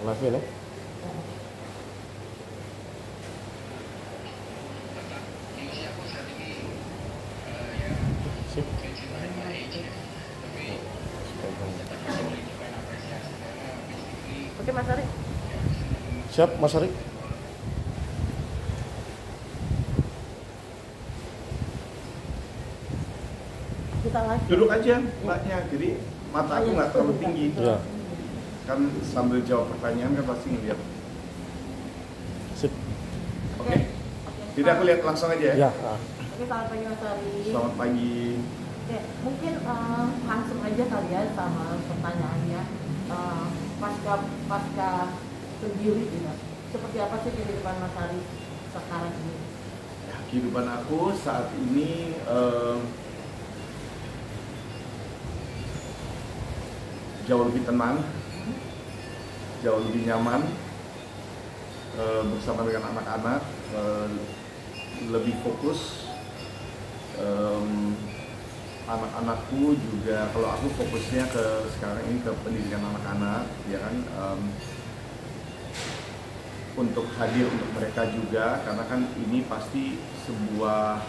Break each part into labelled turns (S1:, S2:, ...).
S1: Live ya. Sip.
S2: Oke Mas Ari.
S1: Siap Mas Ari.
S2: Kita live.
S3: Duduk aja mbaknya, jadi mata aku nggak terlalu tinggi.
S1: Iya.
S3: Kan sambil jawab pertanyaan kan pasti ngeliat.
S1: Sip.
S3: Oke. Jadi aku lihat langsung aja ya.
S1: Ya.
S2: Oke, selamat pagi Mas Ari.
S3: Selamat pagi.
S2: Oke, mungkin langsung aja kali ya sama pertanyaannya. Pasca sendiri gitu. Seperti apa sih kehidupan Mas Ari sekarang ini?
S3: Ya, kehidupan aku saat ini jauh lebih tenang, jauh lebih nyaman bersama dengan anak-anak, lebih fokus. Anak-anakku juga, kalau aku fokusnya ke sekarang ini ke pendidikan anak-anak, ya kan, untuk hadir untuk mereka juga, karena kan ini pasti sebuah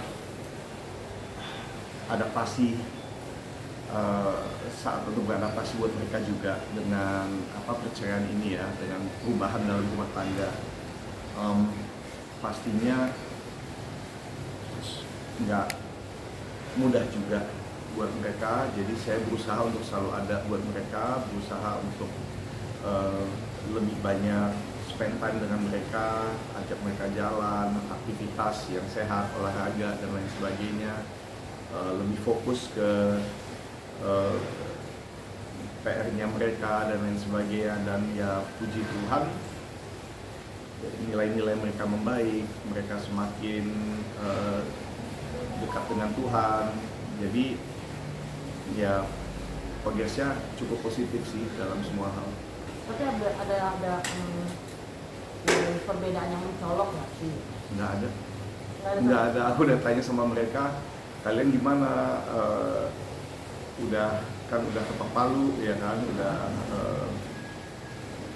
S3: adaptasi, saat untuk beradaptasi buat mereka juga dengan perceraian ini ya, dengan perubahan dalam rumah tangga. Pastinya nggak mudah juga buat mereka, jadi saya berusaha untuk selalu ada buat mereka, berusaha untuk lebih banyak spend time dengan mereka, ajak mereka jalan, aktivitas yang sehat, olahraga dan lain sebagainya, lebih fokus ke PR-nya mereka dan lain sebagainya. Dan ya puji Tuhan, nilai-nilai mereka membaik, mereka semakin dekat dengan Tuhan. Jadi ya progresnya cukup positif sih dalam semua hal.
S2: Tapi ada perbedaan yang mencolok nggak sih?
S3: Nggak ada. Aku udah tanya sama mereka, kalian gimana? Udah ketok palu ya kan,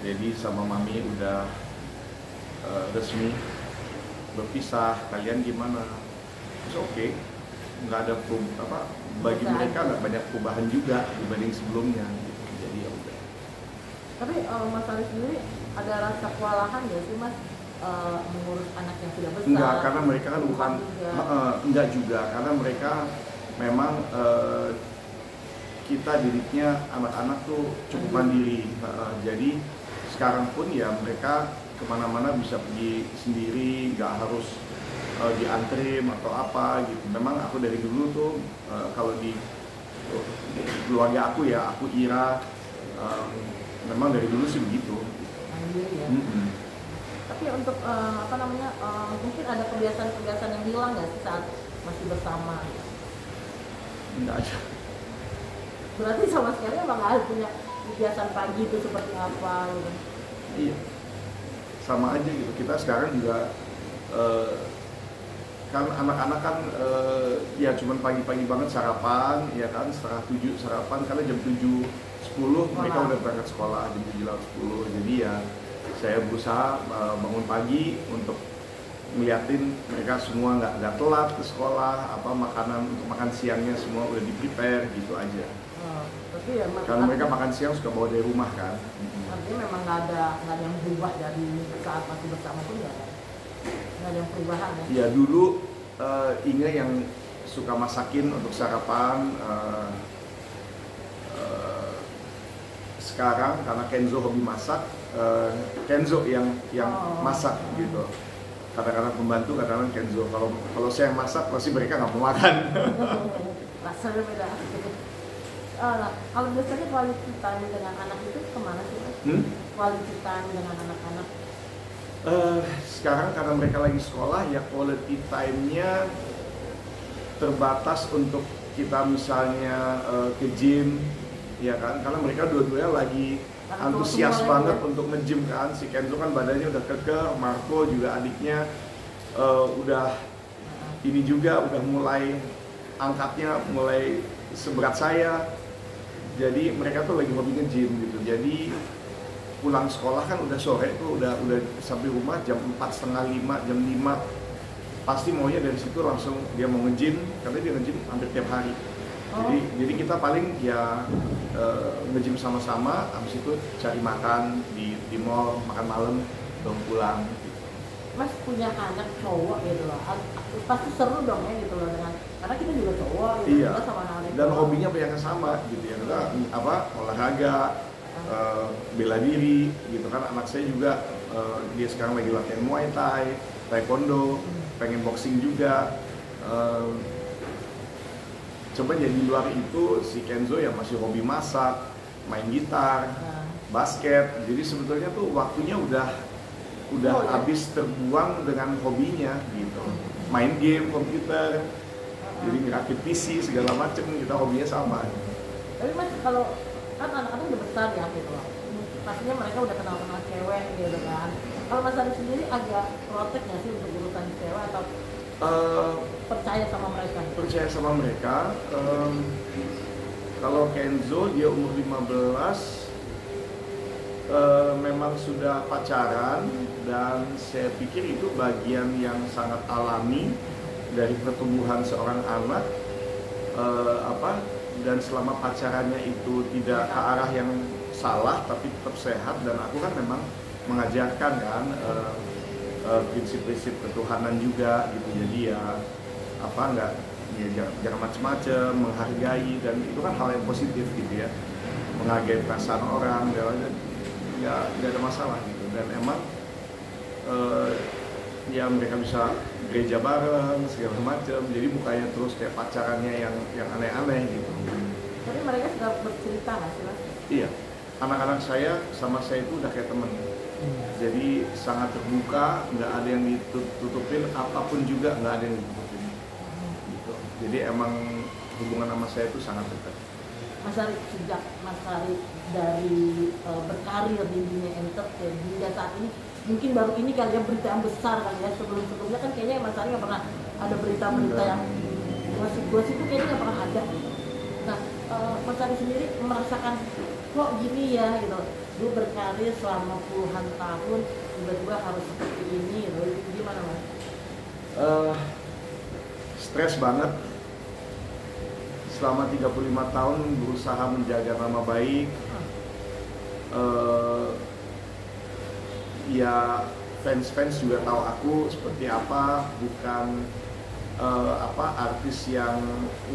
S3: jadi sama mami udah resmi berpisah, kalian gimana? Terus oke. Nggak ada bagi mereka nggak banyak perubahan juga dibanding sebelumnya gitu. Jadi ya udah.
S2: Tapi Mas Ari sendiri ada rasa kewalahan nggak sih Mas mengurus anak yang sudah besar?
S3: Enggak, karena mereka kan bukan enggak juga, karena mereka memang kita didiknya anak-anak tuh cukup mandiri. Jadi sekarang pun ya mereka kemana-mana bisa pergi sendiri, nggak harus diantrim atau apa gitu. Memang aku dari dulu tuh kalau di keluarga aku ya, aku Ira, memang dari dulu sih begitu.
S2: Mandiri ya. Tapi untuk mungkin ada kebiasaan-kebiasaan yang hilang nggak sih saat masih bersama?
S3: Enggak aja.
S2: Berarti sama sekali emang nggak punya kebiasaan pagi itu seperti apa gitu?
S3: Iya, sama aja gitu. Kita sekarang juga kan anak-anak kan ya cuman pagi-pagi banget sarapan, ya kan, 6:30 sarapan, karena jam 7:10 mereka udah berangkat sekolah, jam 7:10. Jadi ya saya berusaha bangun pagi untuk ngeliatin mereka semua nggak telat ke sekolah, makanan untuk makan siangnya semua udah di prepare gitu aja.
S2: Tapi ya,
S3: Karena mereka makan siang suka bawa dari rumah kan.
S2: Artinya memang nggak ada yang berubah dari saat masih bersama pun nggak ada yang perubahan ya?
S3: Ya dulu Inge yang suka masakin untuk sarapan. Sekarang karena Kenzo hobi masak, Kenzo yang masak gitu. Kadang-kadang pembantu, kadang-kadang Kenzo. Kalau saya yang masak pasti mereka nggak mau makan.
S2: Rasanya beda. Kalau biasanya quality time dengan anak itu kemana sih Mas? Quality time dengan anak-anak?
S3: Sekarang karena mereka lagi sekolah ya quality time-nya terbatas untuk kita misalnya ke gym, ya kan, karena mereka dua-duanya lagi antusias banget untuk nge-gym kan. Si Kenzo kan badannya udah keker, Marco juga adiknya udah ini juga udah mulai angkatnya mulai seberat saya. Jadi mereka tuh lagi hobi nge-gym gitu. Jadi pulang sekolah kan udah sore tuh, udah sampai rumah jam 4:30, jam 5, pasti maunya dari situ langsung dia mau nge-gym, karena dia nge-gym hampir tiap hari. Jadi kita paling ya nge-gym sama-sama, habis itu cari makan di mall, makan malam, baru pulang gitu.
S2: Mas punya anak cowok gitu loh, pasti seru dong ya gitu loh, dengan karena kita juga cowok gitu,
S3: Iya.
S2: juga sama anak
S3: Dan
S2: cowok.
S3: hobinya banyak yang sama gitu ya, kita olahraga, bela diri gitu kan. Anak saya juga dia sekarang lagi latihan Muay Thai, Taekwondo, pengen boxing juga. Coba ya di luar itu si Kenzo ya masih hobi masak, main gitar, basket. Jadi sebetulnya tuh waktunya udah habis terbuang dengan hobinya gitu. Main game komputer, jadi ngerakit PC segala macem, kita hobinya sama.
S2: Tapi Mas kalau kan anak-anak udah besar ya gitu loh, pastinya mereka udah kenal cewek gitu kan. Kalau Mas Arif sendiri agak protek nggak sih untuk urusan cewek, atau percaya sama mereka?
S3: Percaya sama mereka. Kalau Kenzo dia umur 15, memang sudah pacaran, dan saya pikir itu bagian yang sangat alami dari pertumbuhan seorang anak. Dan selama pacarannya itu tidak ke arah yang salah tapi tetap sehat, dan aku kan memang mengajarkan kan prinsip-prinsip ketuhanan juga gitu. Jadi ya jangan macam-macam, menghargai, dan itu kan hal yang positif gitu ya, menghargai perasaan orang, ya nggak ada masalah gitu. Dan emang ya mereka bisa gereja bareng segala macam, jadi bukannya terus kayak pacarannya yang aneh-aneh gitu.
S2: Tapi mereka sudah bercerita nggak sih Mas?
S3: Iya, anak-anak saya sama saya itu udah kayak temen. Jadi sangat terbuka, nggak ada yang ditutupin, apapun juga nggak ada yang ditutupin gitu. Jadi emang hubungan sama saya itu sangat dekat.
S2: Mas Arif, sejak Mas Arif dari berkarir di dunia entertain hingga saat ini, mungkin baru ini kali ya berita yang besar kali ya. Sebelum-sebelumnya kan kayaknya Mas Arif nggak pernah ada berita-berita yang gosip-gosip itu kayaknya nggak pernah ada gitu. Nah, Mas Arif sendiri merasakan kok gini ya gitu, gue berkarir selama puluhan tahun tiba-tiba harus seperti ini gitu, gimana Mas?
S3: Stres banget. Selama 35 tahun berusaha menjaga nama baik. Ya fans-fans juga tahu aku seperti apa, bukan artis yang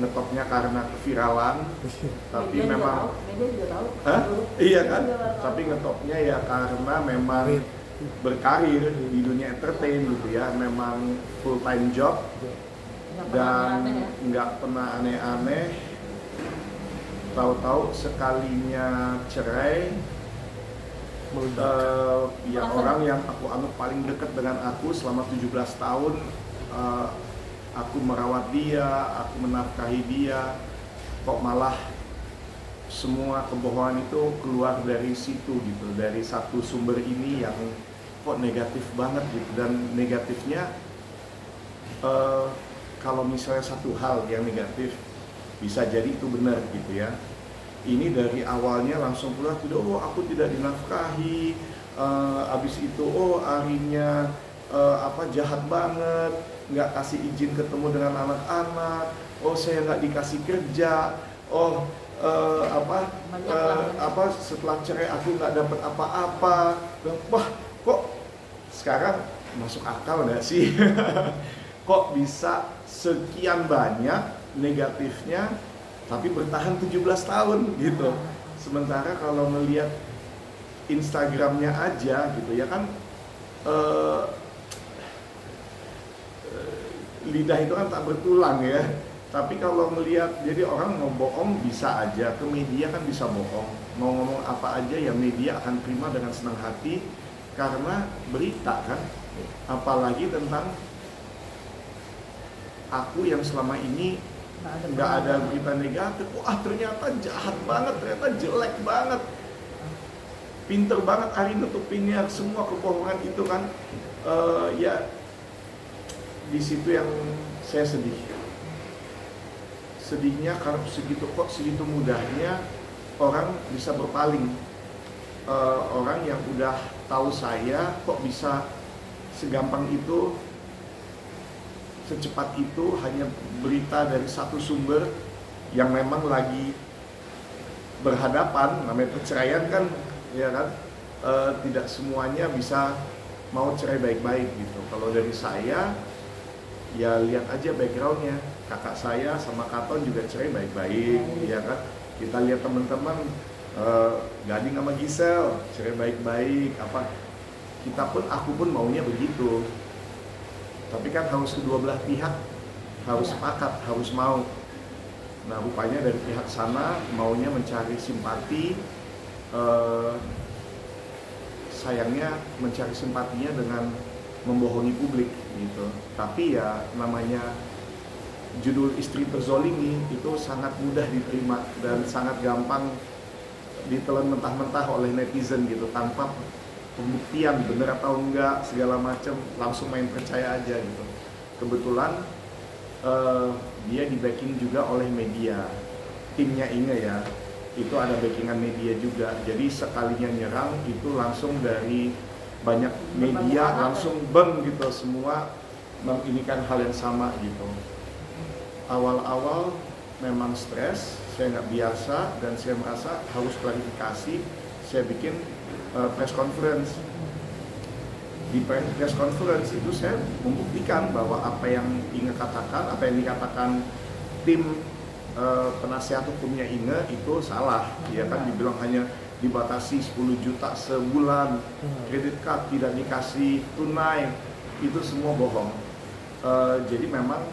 S3: ngetopnya karena keviralan, tapi
S2: Media
S3: memang
S2: juga tahu.
S3: iya kan, tapi ngetopnya ya karena memang berkarir di dunia entertain gitu ya, memang full time job dan nggak pernah aneh-aneh. Tahu-tahu sekalinya cerai, ya orang yang aku anggap paling dekat dengan aku selama 17 tahun, aku merawat dia, aku menafkahi dia, kok malah semua kebohongan itu keluar dari situ gitu, dari satu sumber ini yang kok negatif banget gitu. Dan negatifnya kalau misalnya satu hal yang negatif bisa jadi itu benar gitu ya. Ini dari awalnya langsung keluar, aku tidak dinafkahi, abis itu Arinya jahat banget, nggak kasih izin ketemu dengan anak-anak, saya nggak dikasih kerja, setelah cerai aku nggak dapat apa-apa. Wah, kok sekarang masuk akal nggak sih? Kok bisa sekian banyak negatifnya tapi bertahan 17 tahun gitu. Sementara kalau melihat Instagramnya aja gitu ya kan, lidah itu kan tak bertulang ya. Tapi kalau melihat, jadi orang mau bohong bisa aja, ke media kan bisa bohong, mau ngomong apa aja ya media akan terima dengan senang hati karena berita kan. Apalagi tentang aku yang selama ini nggak ada berita negatif. Wah, ternyata jahat banget, ternyata jelek banget, pinter banget Ari nutupinnya semua kebohongan itu kan. Ya di situ yang saya sedihnya karena segitu mudahnya orang bisa berpaling orang yang udah tahu saya kok bisa segampang itu, secepat itu hanya berita dari satu sumber yang memang lagi berhadapan, namanya perceraian kan, ya kan, tidak semuanya bisa mau cerai baik-baik gitu. Kalau dari saya, ya lihat aja backgroundnya, kakak saya sama Katon juga cerai baik-baik, ya kan. Kita lihat teman-teman Gading sama Gisel cerai baik-baik, apa kita pun, aku pun maunya begitu. Tapi kan harus kedua belah pihak harus sepakat, harus mau. Nah rupanya dari pihak sana maunya mencari simpati, sayangnya mencari simpatinya dengan membohongi publik gitu. Tapi ya namanya judul istri terzolimi itu sangat mudah diterima dan sangat gampang ditelan mentah-mentah oleh netizen gitu, tanpa pembuktian benar atau enggak segala macam, langsung main percaya aja gitu. Kebetulan dia di backing juga oleh media, timnya Inge ya, itu ada backingan media juga. Jadi sekalinya nyerang itu langsung dari banyak media, langsung beng gitu, semua menginikan hal yang sama gitu. Awal-awal memang stres, saya nggak biasa dan saya merasa harus klarifikasi. Saya bikin press conference. Di press conference itu saya membuktikan bahwa apa yang Inge katakan, apa yang dikatakan tim penasihat hukumnya Inge itu salah. Ya kan, dibilang hanya dibatasi 10 juta sebulan, kredit card tidak dikasih tunai, itu semua bohong. Jadi memang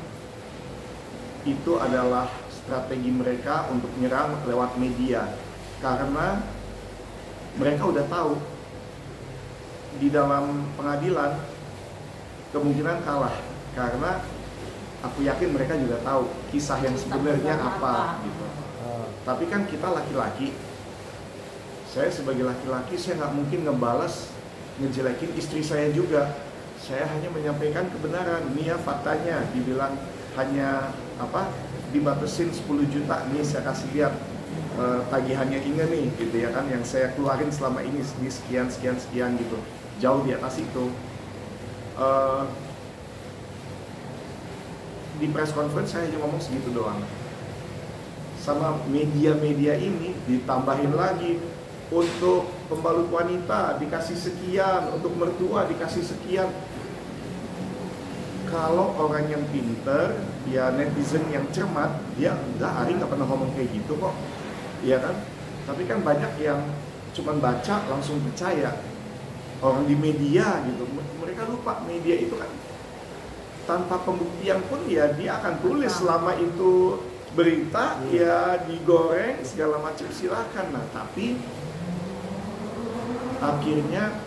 S3: itu adalah strategi mereka untuk menyerang lewat media, karena mereka udah tahu di dalam pengadilan kemungkinan kalah, karena aku yakin mereka juga tahu kisah yang sebenarnya apa gitu. Tapi kan kita laki-laki, saya sebagai laki-laki saya nggak mungkin ngebalas ngejelekin istri saya juga. Saya hanya menyampaikan kebenaran. Ini ya faktanya, dibilang hanya apa, dibatasin 10 juta nih, saya kasih lihat tagihannya Inge nih gitu ya kan, yang saya keluarin selama ini sekian gitu, jauh di atas itu. Di press conference saya hanya ngomong segitu doang. Sama media-media ini ditambahin lagi, untuk pembalut wanita dikasih sekian, untuk mertua dikasih sekian. Kalau orang yang pinter, ya netizen yang cermat, dia enggak, Ari nggak pernah ngomong kayak gitu kok, ya kan. Tapi kan banyak yang cuman baca langsung percaya. Orang di media gitu, mereka lupa media itu kan tanpa pembuktian pun ya dia akan tulis, selama itu berita ya digoreng segala macam silakan. Nah tapi akhirnya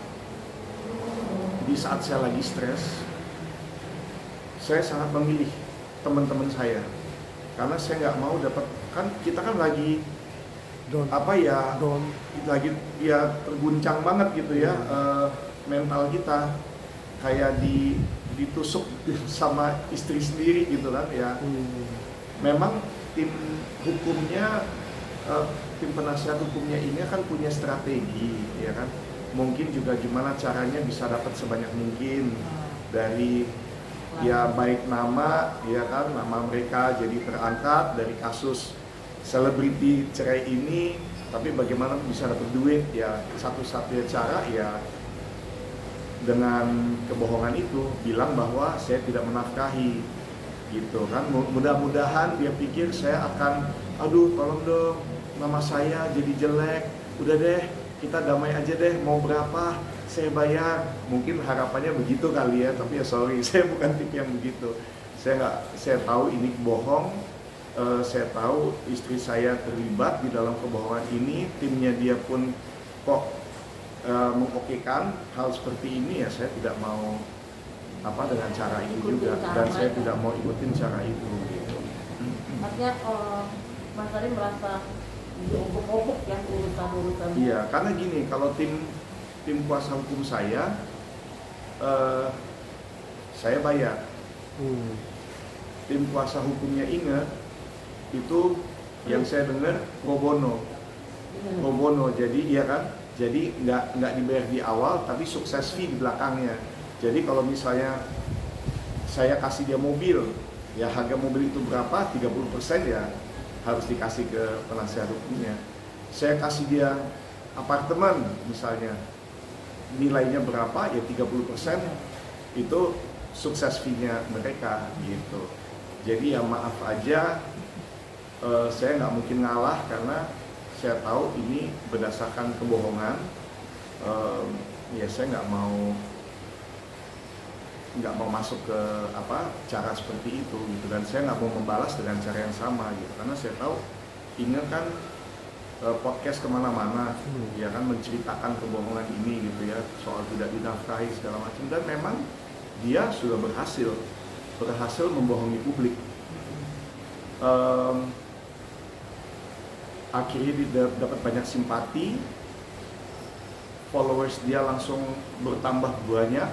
S3: di saat saya lagi stres, saya sangat memilih teman-teman saya, karena saya nggak mau dapat, kan kita kan lagi lagi ya terguncang banget gitu ya, mental kita kayak ditusuk sama istri sendiri gitu kan ya. Memang tim hukumnya, tim penasihat hukumnya ini kan punya strategi ya kan, mungkin juga gimana caranya bisa dapat sebanyak mungkin dari ya baik nama, ya kan, nama mereka jadi terangkat dari kasus selebriti cerai ini. Tapi bagaimana bisa dapat duit, ya satu-satunya cara ya dengan kebohongan itu, bilang bahwa saya tidak menafkahi gitu kan. Mudah-mudahan dia pikir saya akan, aduh tolong dong nama saya jadi jelek, udah deh kita damai aja deh, mau berapa saya bayar. Mungkin harapannya begitu kali ya, tapi ya sorry, saya bukan tipe yang begitu. Saya tahu ini bohong, saya tahu istri saya terlibat di dalam kebohongan ini, timnya dia pun kok mengokekan hal seperti ini, ya saya tidak mau dengan cara itu juga, dan saya tidak mau ikutin cara itu gitu.
S2: Artinya Mas Ari merasa diobok-obok ya urusan-urusan.
S3: Iya, karena gini, kalau tim kuasa hukum saya bayar. Tim kuasa hukumnya Inge itu yang saya dengar pro bono. Jadi iya kan, Jadi nggak dibayar di awal, tapi sukses fee di belakangnya. Jadi kalau misalnya saya kasih dia mobil, ya harga mobil itu berapa, 30% ya harus dikasih ke penasihat hukumnya. Saya kasih dia apartemen misalnya, nilainya berapa, ya 30% itu sukses fee-nya mereka gitu. Jadi ya maaf aja, saya nggak mungkin ngalah karena saya tahu ini berdasarkan kebohongan. Ya saya nggak mau masuk ke cara seperti itu gitu, dan saya nggak mau membalas dengan cara yang sama gitu, karena saya tahu ini kan podcast kemana-mana ya kan, menceritakan kebohongan ini gitu ya, soal tidak dinafkahi segala macam, dan memang dia sudah berhasil membohongi publik. Akhirnya dia dapat banyak simpati, followers dia langsung bertambah banyak,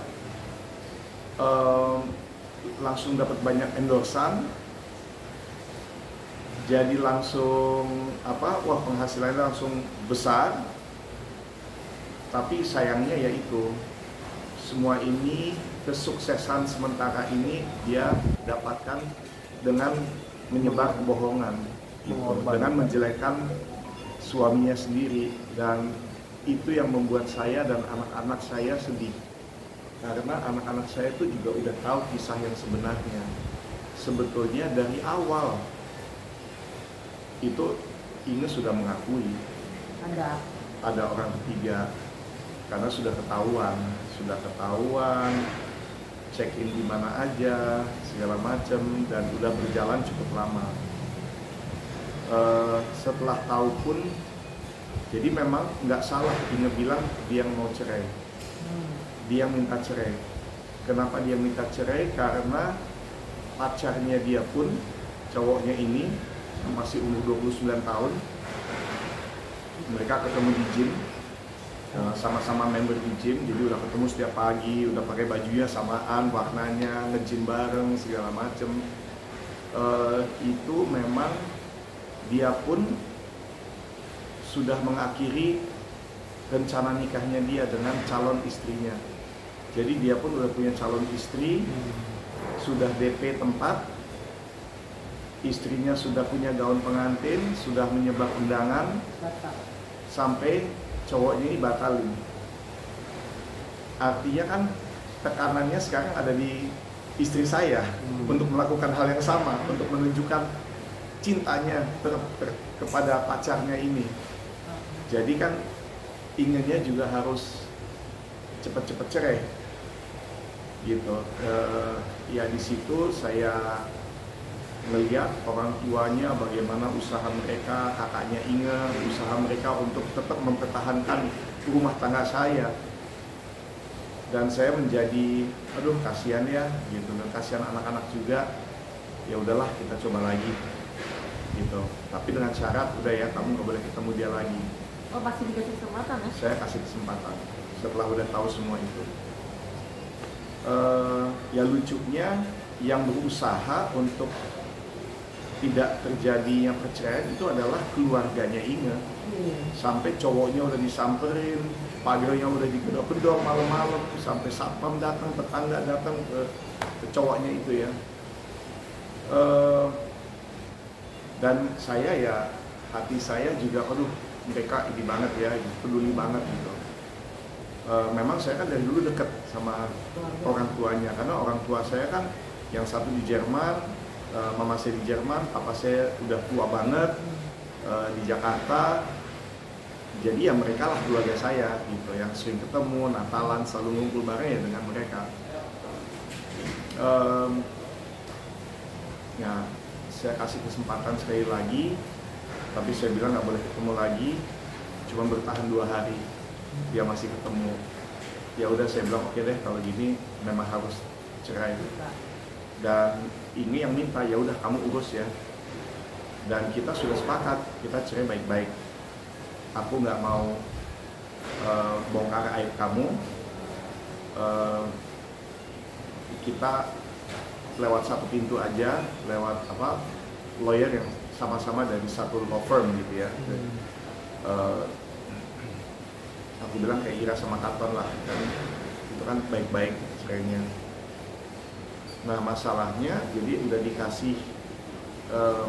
S3: langsung dapat banyak endorsan, jadi langsung wah penghasilannya langsung besar. Tapi sayangnya yaitu semua ini, kesuksesan sementara ini dia dapatkan dengan menyebar kebohongan gitu, dengan menjelekkan suaminya sendiri, dan itu yang membuat saya dan anak-anak saya sedih. Karena anak-anak saya itu juga udah tahu kisah yang sebenarnya. Sebetulnya dari awal itu Inge sudah mengakui ada orang ketiga, karena sudah ketahuan check in di mana aja segala macam, dan udah berjalan cukup lama. Setelah tahu pun, jadi memang nggak salah Inge bilang dia mau cerai. Dia minta cerai. Kenapa dia minta cerai? Karena pacarnya dia pun, cowoknya ini masih umur 29 tahun. Mereka ketemu di gym, sama-sama member di gym, jadi udah ketemu setiap pagi, udah pakai bajunya samaan, warnanya, nge-gym bareng segala macem. Itu memang dia pun sudah mengakhiri rencana nikahnya dia dengan calon istrinya. Jadi dia pun udah punya calon istri, sudah DP tempat, istrinya sudah punya gaun pengantin, sudah menyebar undangan, sampai cowoknya ini batalin. Artinya kan tekanannya sekarang ada di istri saya untuk melakukan hal yang sama, untuk menunjukkan cintanya kepada pacarnya ini. Jadi kan inginnya juga harus cepat-cepat cerai gitu. Ya di situ saya melihat orang tuanya bagaimana usaha mereka, kakaknya Inge, usaha mereka untuk tetap mempertahankan rumah tangga saya, dan saya menjadi aduh kasihan ya gitu, dan kasihan anak-anak juga. Ya udahlah, kita coba lagi gitu, tapi dengan syarat udah ya, kamu nggak boleh ketemu dia lagi.
S2: Oh, pasti dikasih kesempatan ya?
S3: Saya kasih kesempatan setelah udah tahu semua itu. Ya lucunya yang berusaha untuk tidak terjadinya perceraian itu adalah keluarganya Inge. Sampai cowoknya udah disamperin, pagarnya udah digedor-gedor malam-malam, sampai satpam datang, tetangga datang ke cowoknya itu ya. Dan saya ya, hati saya juga, aduh mereka ini banget ya, peduli banget gitu. Memang saya kan dari dulu dekat sama orang tuanya, karena orang tua saya kan yang satu di Jerman, mama saya di Jerman, papa saya udah tua banget di Jakarta. Jadi ya mereka lah keluarga saya gitu, yang sering ketemu, Natalan selalu ngumpul bareng ya dengan mereka. Ya saya kasih kesempatan sekali lagi, tapi saya bilang nggak boleh ketemu lagi, cuma bertahan 2 hari. Dia masih ketemu. Ya udah, saya bilang oke deh kalau gini memang harus cerai. Dan ini yang minta, ya udah kamu urus ya. Dan kita sudah sepakat, kita cerai baik-baik. Aku nggak mau bongkar aib kamu. Kita lewat satu pintu aja, lewat lawyer yang sama-sama dari satu law firm gitu ya. aku bilang kayak Ira sama Katon lah kan, itu kan baik-baik cerainya. Nah masalahnya jadi udah dikasih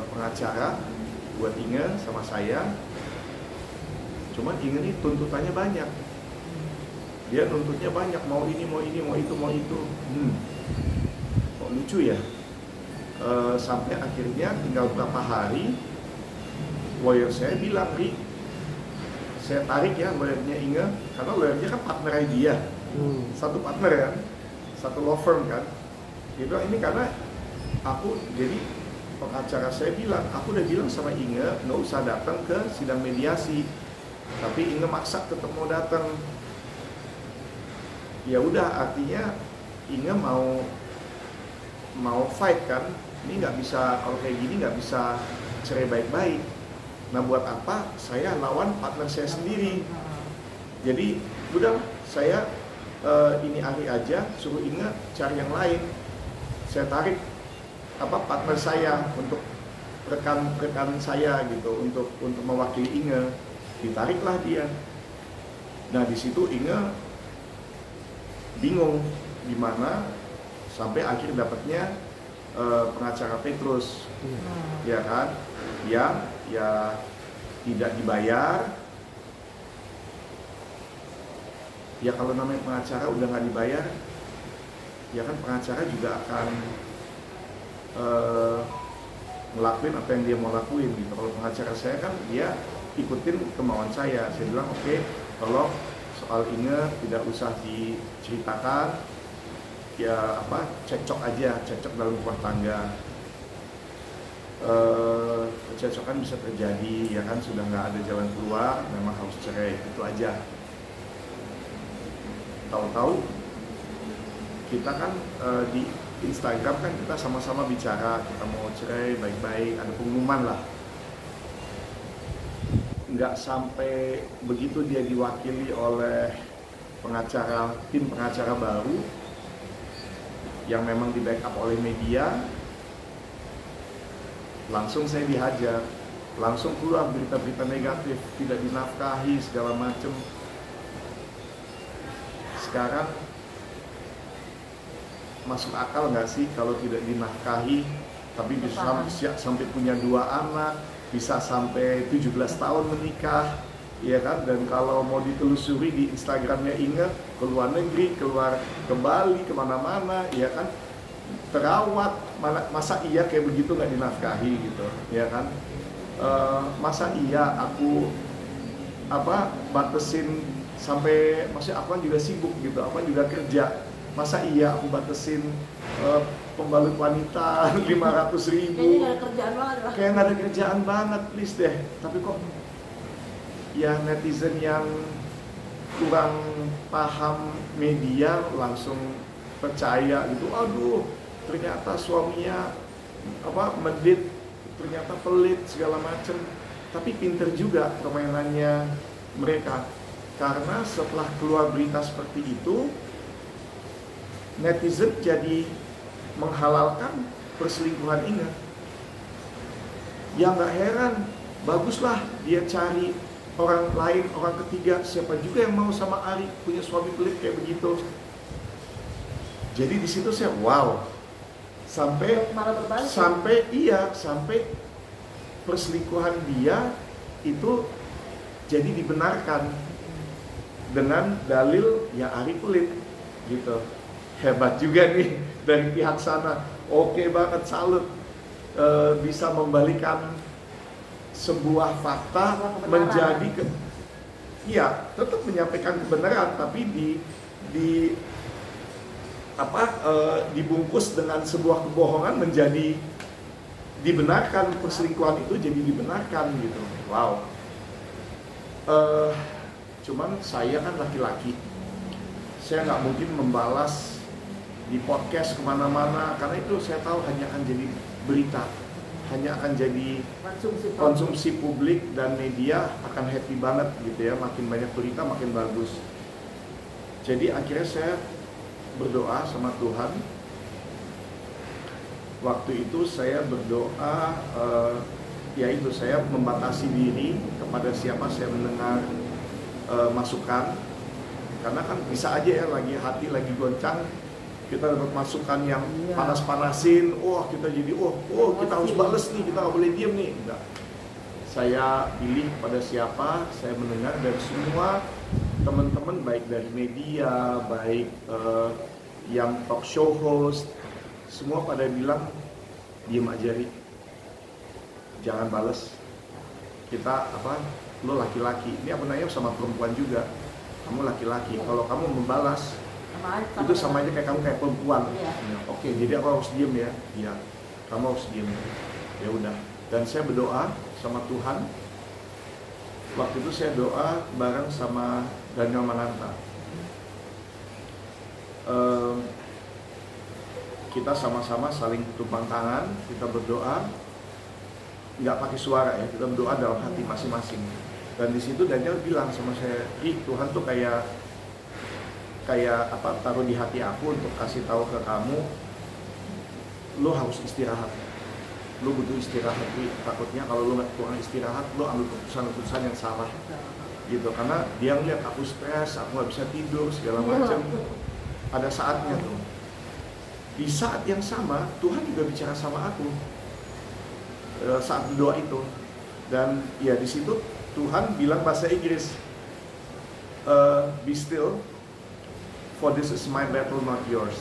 S3: pengacara buat Inge sama saya, cuman Inge nih tuntutannya banyak, dia nuntutnya banyak, mau ini, mau ini, mau itu. Kok lucu ya? Sampai akhirnya tinggal berapa hari lawyer saya bilang, Ri, saya tarik ya lawyernya Inge, karena lawyernya kan partner dia, satu partner kan, satu law firm kan. Dia bilang ini karena aku, jadi pengacara saya bilang, aku udah bilang sama Inge nggak usah datang ke sidang mediasi, tapi Inge maksa tetap mau datang. Ya udah, artinya Inge mau fight kan, ini nggak bisa, kalau kayak gini nggak bisa cerai baik-baik. Nah buat apa saya lawan partner saya sendiri? Jadi udah saya ini ahli aja, suruh Inge cari yang lain. Saya tarik partner saya untuk rekan saya gitu, untuk mewakili Inge, ditariklah dia. Nah di situ Inge bingung gimana, sampai akhir dapatnya pengacara Petrus, ya kan, yang ya tidak dibayar. Ya kalau namanya pengacara udah nggak dibayar, ya kan pengacara juga akan ngelakuin apa yang dia mau lakuin gitu. Kalau pengacara saya kan dia ikutin kemauan saya. Saya bilang oke, tolong soal Inge tidak usah diceritakan, ya cekcok aja, cekcok dalam rumah tangga. Kececokan bisa terjadi, ya kan, sudah nggak ada jalan keluar, memang harus cerai, itu aja. Tahu-tahu kita kan di Instagram kan kita sama-sama bicara, kita mau cerai baik-baik, ada pengumuman lah. Nggak sampai begitu dia diwakili oleh tim pengacara baru yang memang di backup oleh media, langsung saya dihajar, langsung keluar berita-berita negatif, tidak dinafkahi segala macam. Sekarang masuk akal nggak sih kalau tidak dinafkahi, tapi bisa sampai punya 2 anak, bisa sampai 17 tahun menikah, ya kan? Dan kalau mau ditelusuri di Instagramnya Inge, ke luar negeri, keluar ke Bali, kemana-mana, ya kan? Terawat, masa iya kayak begitu nggak dinafkahi gitu, ya kan? Masa iya aku batasin sampai, maksudnya aku kan juga sibuk gitu, aku kan juga kerja, masa iya aku batasin pembalut wanita 500.000?
S2: Kayaknya nggak ada kerjaan banget lah.
S3: Kayak nggak ada kerjaan banget, please deh. Tapi kok ya netizen yang kurang paham media langsung percaya gitu. Aduh, ternyata suaminya medit, ternyata pelit segala macem. Tapi pinter juga permainannya mereka, karena setelah keluar berita seperti itu, netizen jadi menghalalkan perselingkuhan Inge. Ya nggak heran, baguslah dia cari orang lain, orang ketiga, siapa juga yang mau sama Ari punya suami pelit kayak begitu. Jadi di situ saya wow, sampai perselingkuhan dia itu jadi dibenarkan dengan dalil ya Ari pelit gitu. Hebat juga nih dari pihak sana, oke banget, salut, bisa membalikan sebuah fakta menjadi tetap menyampaikan kebenaran, tapi dibungkus dengan sebuah kebohongan menjadi dibenarkan, perselingkuhan itu jadi dibenarkan gitu. Wow. Cuman saya kan laki-laki, saya nggak mungkin membalas di podcast kemana-mana, karena itu saya tahu hanya akan jadi berita, hanya akan jadi konsumsi publik, dan media akan happy banget gitu ya, makin banyak berita makin bagus. Jadi akhirnya saya berdoa sama Tuhan. Waktu itu saya berdoa, yaitu saya membatasi diri kepada siapa saya mendengar masukan Karena kan bisa aja ya lagi hati lagi goncang, kita dapat masukan yang panas-panasin, kita jadi kita harus bales nih, kita nggak boleh diem nih. Enggak. Saya pilih pada siapa, saya mendengar dari semua teman-teman, baik dari media, baik yang talk show host, semua pada bilang diem aja Rik, jangan bales. Kita lo laki-laki, ini aku nanya sama perempuan juga, kamu laki-laki, kalau kamu membalas itu sama aja kayak kamu kayak perempuan. Oke, jadi aku harus diem ya. Iya, kamu harus diem. Ya udah. Dan saya berdoa sama Tuhan. Waktu itu saya doa bareng sama Daniel Mananta. Kita sama-sama saling tumpang tangan, kita berdoa. Nggak pakai suara ya, kita berdoa dalam hati masing-masing. Dan di situ Daniel bilang sama saya, Tuhan tuh kayak taruh di hati aku untuk kasih tahu ke kamu, lo harus istirahat, lo butuh istirahat. Takutnya kalau lo nggak kurang istirahat, lo ambil keputusan yang salah gitu. Karena dia ngeliat aku stres, aku nggak bisa tidur segala macam. Ada saatnya tuh, di saat yang sama Tuhan juga bicara sama aku saat berdoa itu. Dan ya di situ Tuhan bilang bahasa Inggris, be still, for this is my battle, not yours.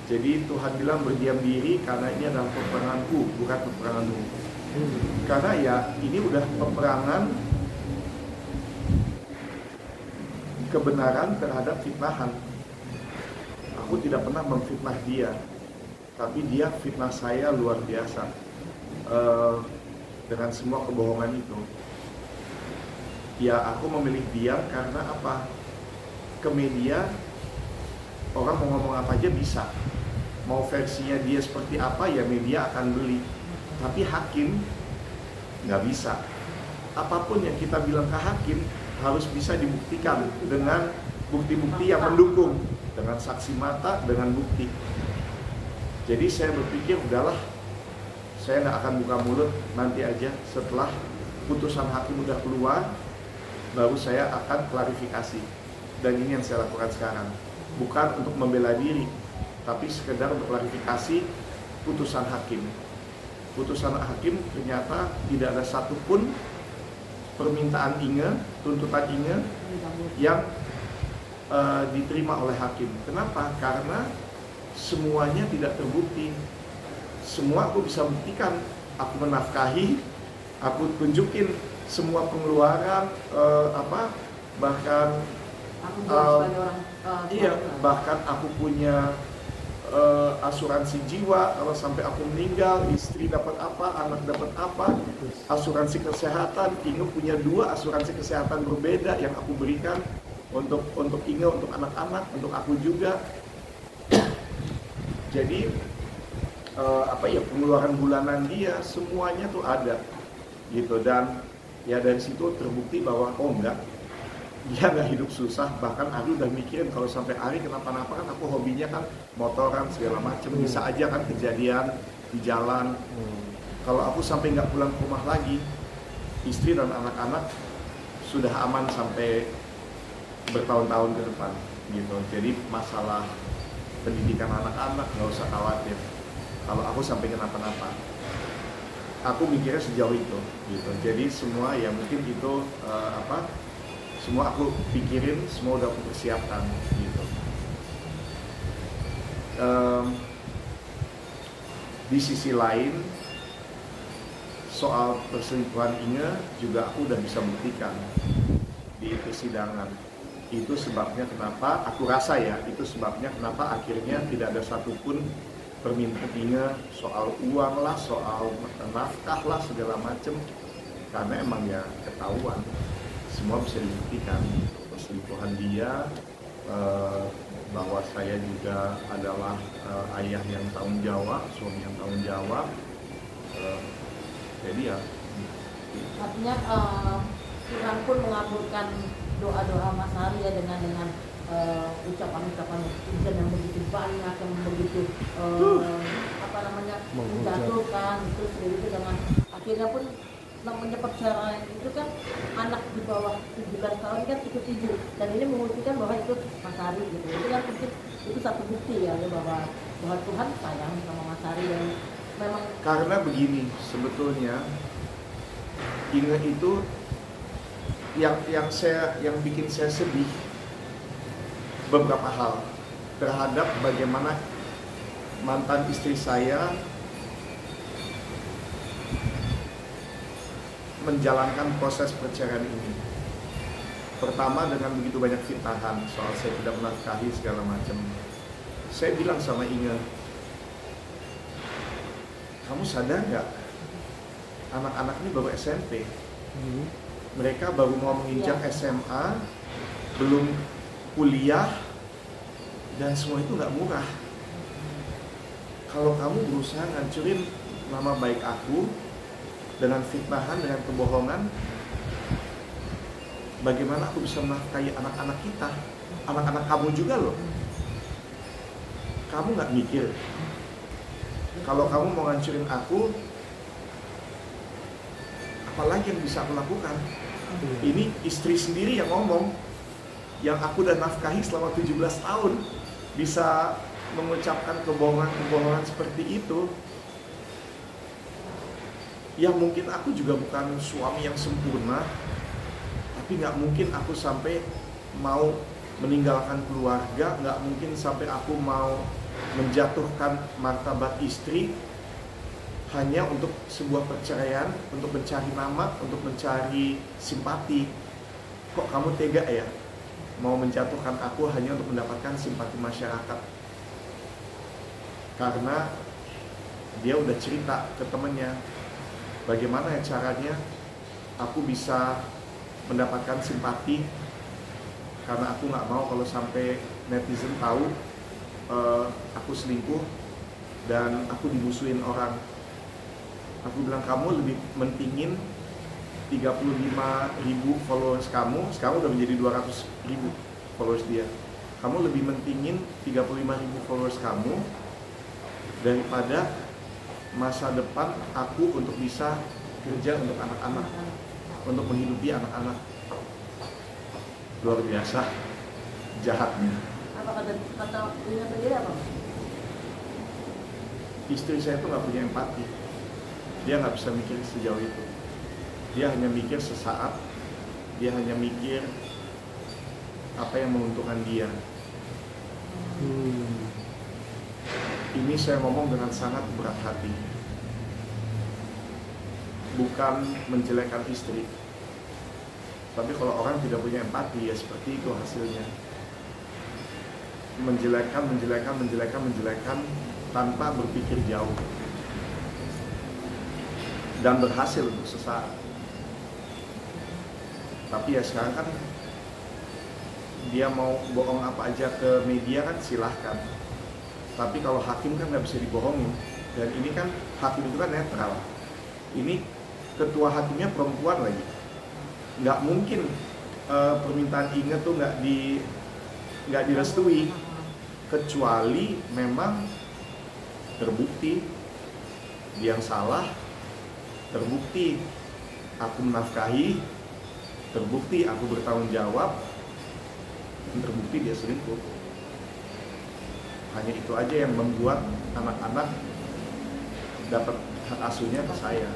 S3: Jadi Tuhan bilang berdiam diri karena ini adalah peperanganku, bukan peperanganmu. Karena ya ini udah peperangan kebenaran terhadap fitnahan. Aku tidak pernah memfitnah dia, tapi dia fitnah saya luar biasa dengan semua kebohongan itu. Ya aku memilih dia karena apa? Ke media orang mau ngomong apa aja bisa, mau versinya dia seperti apa ya media akan beli. Tapi hakim nggak bisa. Apapun yang kita bilang ke hakim harus bisa dibuktikan dengan bukti-bukti yang mendukung, dengan saksi mata, dengan bukti. Jadi saya berpikir udahlah, saya nggak akan buka mulut, nanti aja setelah putusan hakim udah keluar baru saya akan klarifikasi. Dan ini yang saya lakukan sekarang, bukan untuk membela diri, tapi sekedar untuk klarifikasi putusan hakim. Putusan hakim ternyata tidak ada satupun permintaan Inge, tuntutan Inge yang diterima oleh hakim. Kenapa? Karena semuanya tidak terbukti. Semua aku bisa buktikan, aku menafkahi, aku tunjukin semua pengeluaran, bahkan bahkan aku punya asuransi jiwa, kalau sampai aku meninggal, istri dapat apa, anak dapat apa, asuransi kesehatan. Inge punya 2 asuransi kesehatan berbeda yang aku berikan untuk Inge, untuk anak-anak, untuk aku juga. Jadi pengeluaran bulanan dia semuanya tuh ada gitu. Dan ya dari situ terbukti bahwa dia nggak hidup susah. Bahkan Ari udah mikirin kalau sampai Ari kenapa-napa, kan aku hobinya kan motoran segala macem, bisa aja kan kejadian di jalan. Kalau aku sampai nggak pulang ke rumah lagi, istri dan anak-anak sudah aman sampai bertahun-tahun ke depan gitu. Jadi masalah pendidikan anak-anak nggak usah khawatir kalau aku sampai kenapa-napa. Aku mikirnya sejauh itu gitu. Jadi semua ya mungkin itu semua aku pikirin, semua udah aku persiapkan gitu. Di sisi lain, soal perselingkuhan Inge juga aku udah bisa buktikan di persidangan. Itu sebabnya kenapa, aku rasa ya, itu sebabnya kenapa akhirnya tidak ada satupun permintaan Inge soal uang lah, soal nafkah lah, segala macem. Karena emang ya ketahuan, semua bisa dibuktikan. Perselingkuhan dia, bahwa saya juga adalah ayah yang tanggung jawab, suami yang tanggung jawab. Jadi ya
S2: artinya Tuhan pun mengabulkan doa-doa Mas Hari ya dengan ucapan-ucapan pujian yang begitu banyak, yang begitu menjatuhkan, terus itu dengan akhirnya pun namanya perceraian itu kan anak di bawah 17 tahun kan ikut ibu, dan ini membuktikan bahwa itu Mas Ari gitu. Itu kan mungkin itu satu bukti ya bahwa Tuhan sayang sama Mas Ari. Dan memang
S3: karena begini, sebetulnya Inge itu yang bikin saya sedih beberapa hal terhadap bagaimana mantan istri saya menjalankan proses perceraian ini. Pertama, dengan begitu banyak fitnahan soal saya tidak menafkahi segala macam. Saya bilang sama Inge, kamu sadar nggak? Anak-anak ini baru SMP. Mereka baru mau menginjak SMA, belum kuliah, dan semua itu nggak murah. Kalau kamu berusaha ngancurin nama baik aku dengan fitnahan, dengan kebohongan, bagaimana aku bisa menafkahi anak-anak kita? Anak-anak kamu juga loh. Kamu nggak mikir, kalau kamu mau ngancurin aku, apalagi yang bisa aku lakukan? Ini istri sendiri yang ngomong, yang aku udah nafkahi selama 17 tahun, bisa mengucapkan kebohongan-kebohongan seperti itu. Ya mungkin aku juga bukan suami yang sempurna, tapi nggak mungkin aku sampai mau meninggalkan keluarga, nggak mungkin sampai aku mau menjatuhkan martabat istri hanya untuk sebuah perceraian, untuk mencari nama, untuk mencari simpati. Kok kamu tega ya mau menjatuhkan aku hanya untuk mendapatkan simpati masyarakat? Karena dia udah cerita ke temennya, bagaimana ya caranya aku bisa mendapatkan simpati, karena aku nggak mau kalau sampai netizen tahu aku selingkuh dan aku dimusuhin orang. Aku bilang, kamu lebih mentingin 35.000 followers kamu, sekarang udah menjadi 200.000 followers dia. Kamu lebih mentingin 35.000 followers kamu daripada masa depan aku untuk bisa kerja untuk anak-anak, untuk menghidupi anak-anak. Luar biasa jahatnya.
S2: apa kata Inge sendiri apa?
S3: Istri saya tuh nggak punya empati. Dia nggak bisa mikir sejauh itu. Dia hanya mikir sesaat. Dia hanya mikir apa yang menguntungkan dia. Ini saya ngomong dengan sangat berat hati. Bukan menjelekkan istri, tapi kalau orang tidak punya empati, ya seperti itu hasilnya. Menjelekkan tanpa berpikir jauh. Dan berhasil untuk sesaat. Tapi ya sekarang kan dia mau bohong apa aja ke media kan silahkan. Tapi kalau hakim kan nggak bisa dibohongin. Dan ini kan hakim itu kan netral. Ini ketua hakimnya perempuan lagi. Nggak mungkin permintaan Inge tuh nggak direstui, kecuali memang terbukti dia yang salah, terbukti aku menafkahi, terbukti aku bertanggung jawab, dan terbukti dia selingkuh. Hanya itu aja yang membuat anak-anak dapat hak asuhnya ke saya.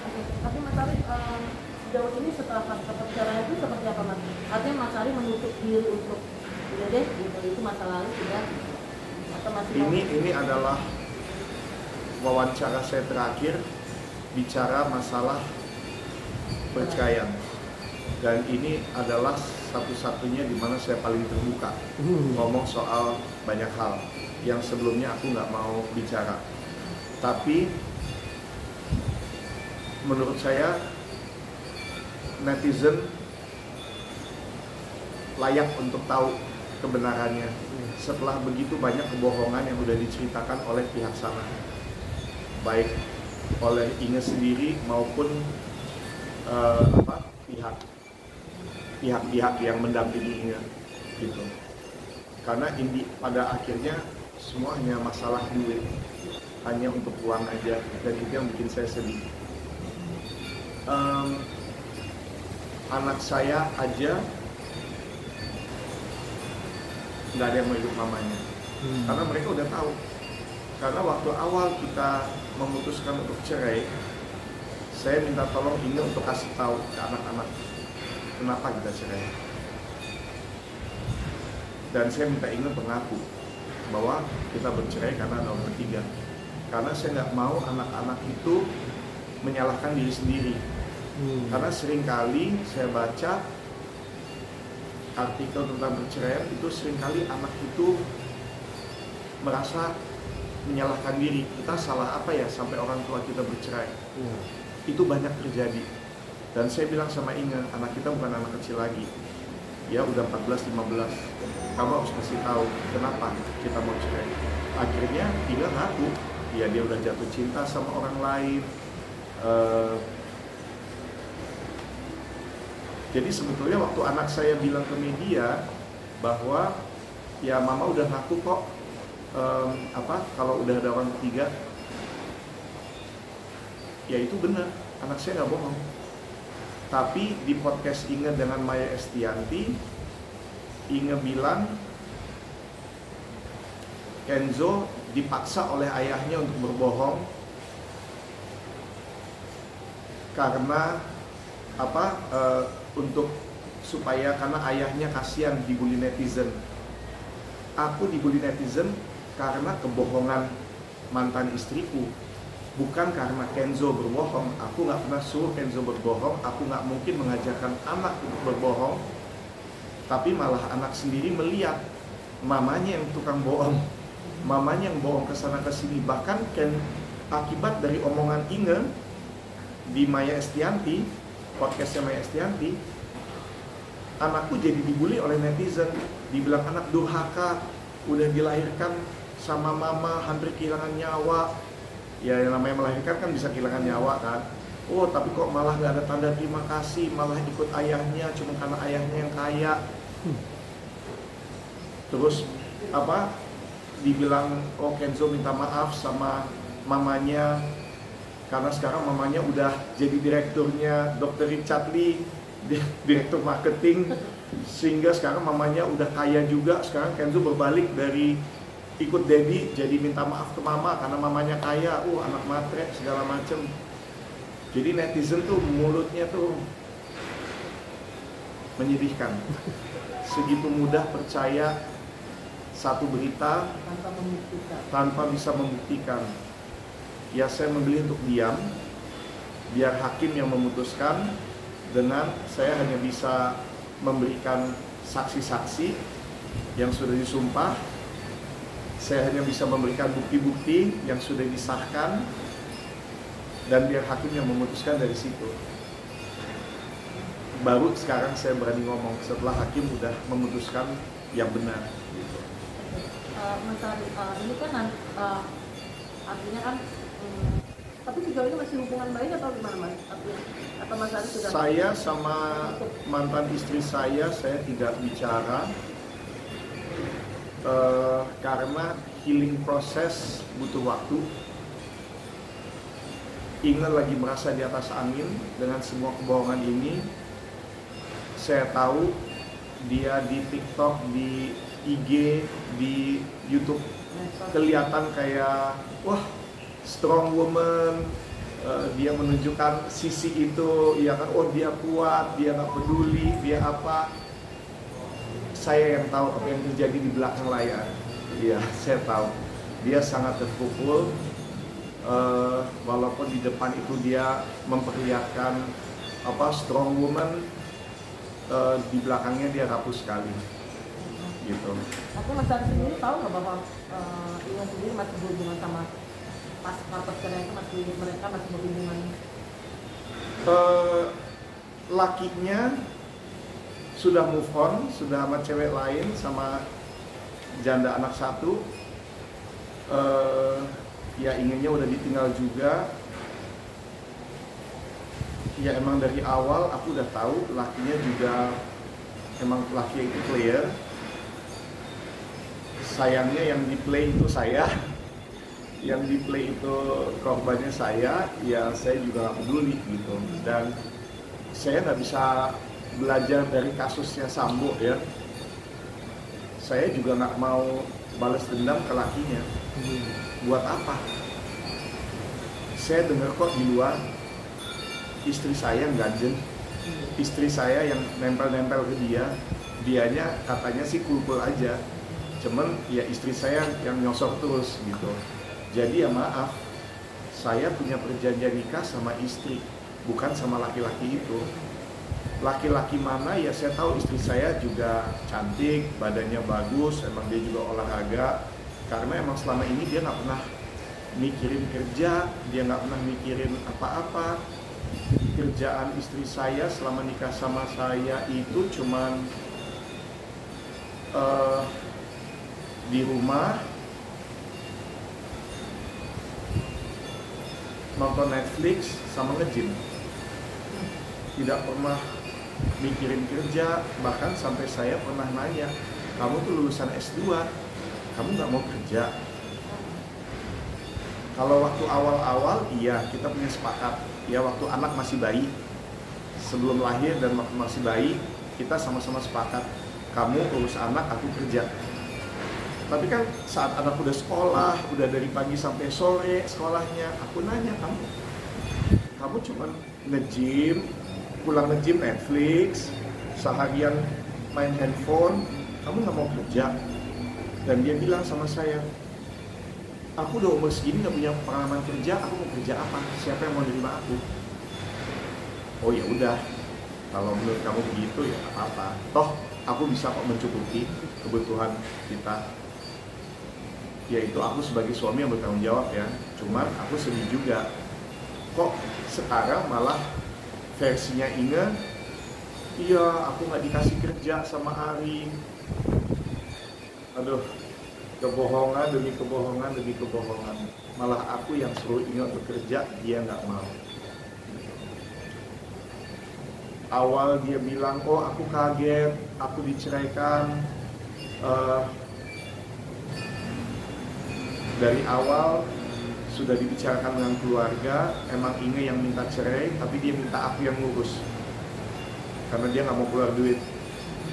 S2: Oke, tapi Mas Ari sejauh ini setelah pasca perceraian itu seperti apa Mas? Artinya Mas Ari menutup diri untuk udah deh gitu, itu masa lalu sudah, atau masih
S3: Ini adalah wawancara saya terakhir bicara masalah perceraian, dan ini adalah satu-satunya di mana saya paling terbuka ngomong soal banyak hal yang sebelumnya aku nggak mau bicara. Tapi menurut saya netizen layak untuk tahu kebenarannya setelah begitu banyak kebohongan yang udah diceritakan oleh pihak sana, baik oleh Inge sendiri maupun pihak-pihak yang mendampingi Inge gitu. Karena pada akhirnya semua hanya masalah duit, hanya untuk uang aja, dan itu yang bikin saya sedih. anak saya aja nggak ada yang mau ikut mamanya, karena mereka udah tahu. Karena waktu awal kita memutuskan untuk cerai, saya minta tolong Inge untuk kasih tahu ke anak-anak kenapa kita cerai. Dan saya minta Inge mengaku bahwa kita bercerai karena ada orang ketiga. Karena saya nggak mau anak-anak itu menyalahkan diri sendiri. Karena seringkali saya baca artikel tentang perceraian itu, seringkali anak itu merasa menyalahkan diri. Kita salah apa ya sampai orang tua kita bercerai? Itu banyak terjadi. Dan saya bilang sama Inge, anak kita bukan anak kecil lagi. Ya udah 14-15. Kamu harus kasih tahu kenapa kita mau cerai. Akhirnya Inge ngaku, ya dia udah jatuh cinta sama orang lain. Jadi sebetulnya waktu anak saya bilang ke media bahwa ya mama udah ngaku kok kalau udah ada orang ketiga, ya itu benar, anak saya nggak bohong. Tapi di podcast Inge dengan Maya Estianti, Inge bilang Kenzo dipaksa oleh ayahnya untuk berbohong karena karena ayahnya kasihan dibully netizen. Aku dibully netizen karena kebohongan mantan istriku, bukan karena Kenzo berbohong. Aku nggak pernah suruh Kenzo berbohong. Aku nggak mungkin mengajarkan anak untuk berbohong. Tapi malah anak sendiri melihat mamanya yang tukang bohong, mamanya yang bohong kesana kesini. Bahkan akibat dari omongan Inge di Maya Estianti, podcastnya Maya Estianti, anakku jadi dibully oleh netizen. Dibilang anak durhaka, udah dilahirkan sama mama hampir kehilangan nyawa. Ya yang namanya melahirkan kan bisa kehilangan nyawa kan. Oh tapi kok malah gak ada tanda terima kasih, malah ikut ayahnya cuma karena ayahnya yang kaya. Terus dibilang oh Kenzo minta maaf sama mamanya karena sekarang mamanya udah jadi direkturnya Dr. Richard Lee, direktur marketing, sehingga sekarang mamanya udah kaya juga. Sekarang Kenzo berbalik dari ikut Daddy jadi minta maaf ke mama karena mamanya kaya. Anak matre segala macem. Jadi netizen tuh mulutnya tuh menyedihkan. Segitu mudah percaya satu berita tanpa bisa membuktikan. Ya saya memilih untuk diam, biar hakim yang memutuskan. Dengan saya hanya bisa memberikan saksi-saksi yang sudah disumpah. Saya hanya bisa memberikan bukti-bukti yang sudah disahkan, dan biar hakim yang memutuskan dari situ. Baru sekarang saya berani ngomong setelah hakim udah memutuskan yang benar. Gitu.
S2: Ini kan artinya kan, tapi sejauh ini masih hubungan baik atau gimana Mas? Atau Mas Ari sudah? Saya
S3: sama mantan istri saya tidak bicara. Karena healing proses butuh waktu. Inge lagi merasa di atas angin dengan semua kebohongan ini. Saya tahu dia di TikTok, di IG, di YouTube kelihatan kayak wah strong woman. Dia menunjukkan sisi itu, ya kan, oh dia kuat, dia nggak peduli, dia apa. Saya yang tahu apa yang terjadi di belakang layar. Iya, saya tahu. Dia sangat terpukul. Walaupun di depan itu dia memperlihatkan strong woman, di belakangnya dia rapuh sekali. Gitu.
S2: Aku Mas Ari sendiri tahu nggak bahwa Inge sendiri masih berhubungan sama perceraian itu, mereka masih berhubungan?
S3: Lakinya sudah move on, sudah sama cewek lain, sama janda anak satu. Ya inginnya udah ditinggal juga. Ya emang dari awal aku udah tahu lakinya juga emang laki itu player. Sayangnya yang di play itu saya. yang di play itu korbannya saya, ya saya juga nggak peduli gitu. Dan saya nggak bisa belajar dari kasusnya Sambo ya. Saya juga nggak mau balas dendam ke lakinya. Buat apa? Saya dengar kok di luar istri saya yang ganjen, istri saya yang nempel-nempel ke dia, dianya katanya sih cool-cool aja, cuman ya istri saya yang nyosor terus gitu. Jadi ya maaf, saya punya perjanjian nikah sama istri, bukan sama laki-laki itu. Laki-laki mana ya saya tahu istri saya juga cantik, badannya bagus, emang dia juga olahraga, karena emang selama ini dia nggak pernah mikirin kerja, dia nggak pernah mikirin apa-apa. Kerjaan istri saya selama nikah sama saya itu cuman di rumah nonton Netflix sama nge-gym. Tidak pernah mikirin kerja, bahkan sampai saya pernah nanya, kamu tuh lulusan S2, kamu nggak mau kerja? Kalau waktu awal-awal, iya kita punya sepakat. Ya waktu anak masih bayi, sebelum lahir dan waktu masih bayi, kita sama-sama sepakat. Kamu urus anak, aku kerja. Tapi kan saat anak udah sekolah, udah dari pagi sampai sore sekolahnya, aku nanya, kamu cuma nge-gym, pulang nge-gym Netflix, seharian main handphone, kamu nggak mau kerja? Dan dia bilang sama saya, aku udah umur segini gak punya pengalaman kerja, aku mau kerja apa? Siapa yang mau nerima aku? Oh ya udah, kalau menurut kamu begitu ya apa-apa. Toh aku bisa kok mencukupi kebutuhan kita. Yaitu aku sebagai suami yang bertanggung jawab ya. Cuman aku sedih juga. Kok sekarang malah versinya Inge, iya aku gak dikasih kerja sama Ari. Aduh, kebohongan demi kebohongan demi kebohongan. Malah aku yang suruh Inge bekerja, dia nggak mau. Awal dia bilang, oh aku kaget, aku diceraikan. Dari awal sudah dibicarakan dengan keluarga, emang Inge yang minta cerai, tapi dia minta aku yang ngurus. Karena dia nggak mau keluar duit.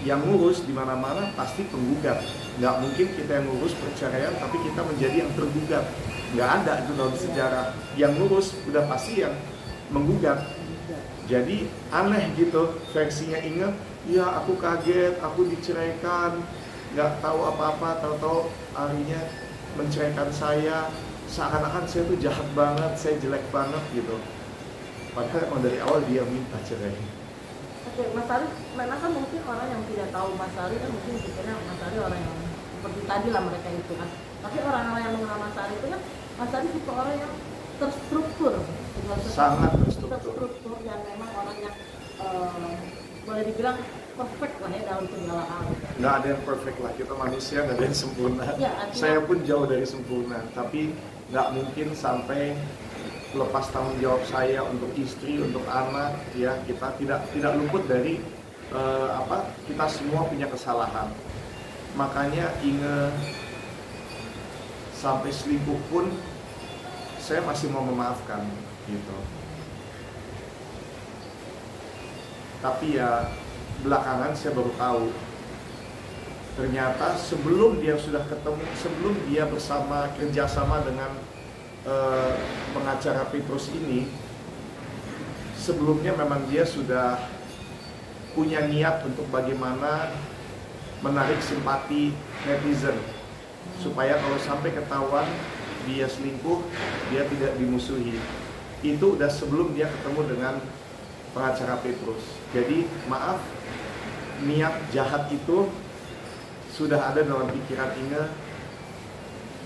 S3: Yang ngurus di mana-mana pasti penggugat. Nggak mungkin kita yang ngurus perceraian tapi kita menjadi yang tergugat. Nggak ada itu dalam sejarah. Yang ngurus udah pasti yang menggugat. Jadi aneh gitu versinya Inge. Ya aku kaget, aku diceraikan, nggak tahu apa-apa, tahu-tahu Arinya menceraikan saya. Seakan-akan saya tuh jahat banget, saya jelek banget gitu. Padahal emang dari awal dia minta cerai.
S2: Oke, Mas Ari, memang kan mungkin orang yang tidak tahu Mas Ari kan mungkin pikirnya Mas Ari orang yang seperti tadi lah mereka itu kan. Tapi orang-orang yang mengenal Mas Ari itu kan, Mas Ari tipe orang yang terstruktur.
S3: Sangat terstruktur.
S2: Yang memang orang yang boleh dibilang perfect lah ya dalam segala hal.
S3: Nggak ada yang perfect lah, kita manusia nggak ada yang sempurna.
S2: Ya, artinya,
S3: saya pun jauh dari sempurna, tapi nggak mungkin sampai lepas tanggung jawab saya untuk istri, untuk anak, ya kita tidak luput dari kita semua punya kesalahan. Makanya Inge sampai selingkuh pun saya masih mau memaafkan gitu. Tapi ya belakangan saya baru tahu ternyata sebelum dia sudah ketemu, sebelum dia bersama kerjasama dengan pengacara Petrus ini, sebelumnya memang dia sudah punya niat untuk bagaimana menarik simpati netizen supaya kalau sampai ketahuan dia selingkuh, dia tidak dimusuhi. Itu udah sebelum dia ketemu dengan pengacara Petrus. Jadi maaf, niat jahat itu sudah ada dalam pikiran Inge